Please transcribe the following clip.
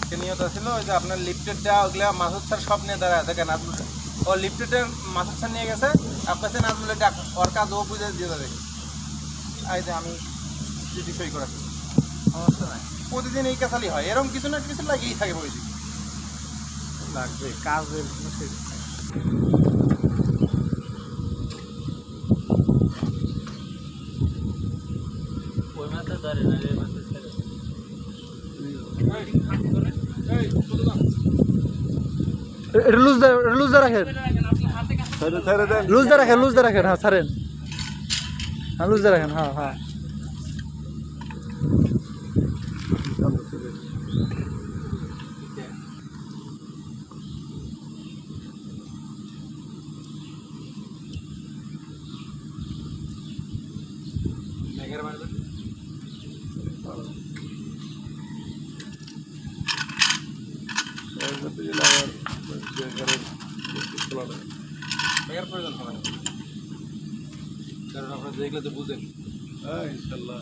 আজকে নিয়ত ছিল ওই যে আপনার লিফটেড দেওয়া ওগুলা মাসুদ স্যার সব নিয়ে দাঁড়ায় দেখেন নাজমুল ও লিফটেডের মাসুদ স্যার নিয়ে গেছে আপনার সে নাজমুলের ডাক ওর কাজ ও বুঝে দিয়ে যাবে এই যে আমি চিঠি সই করাচ্ছি সমস্যা নাই প্রতিদিন এই কাছালি হয় এরকম কিছু না কিছু লাগিয়েই থাকে বইছি লাগবে কাজের ওই মাথা ধরে না রে মাথা ছেড়ে লুজ রাখেন লুজ রাখেন হ্যাঁ ছাড়েন হ্যাঁ লুজ রাখেন হ্যাঁ হ্যাঁ মেঘের মারবে মেঘের প্রয়োজন হবে না কারণ আপনারা যেগুলো তো বুঝেন ইনশাল্লাহ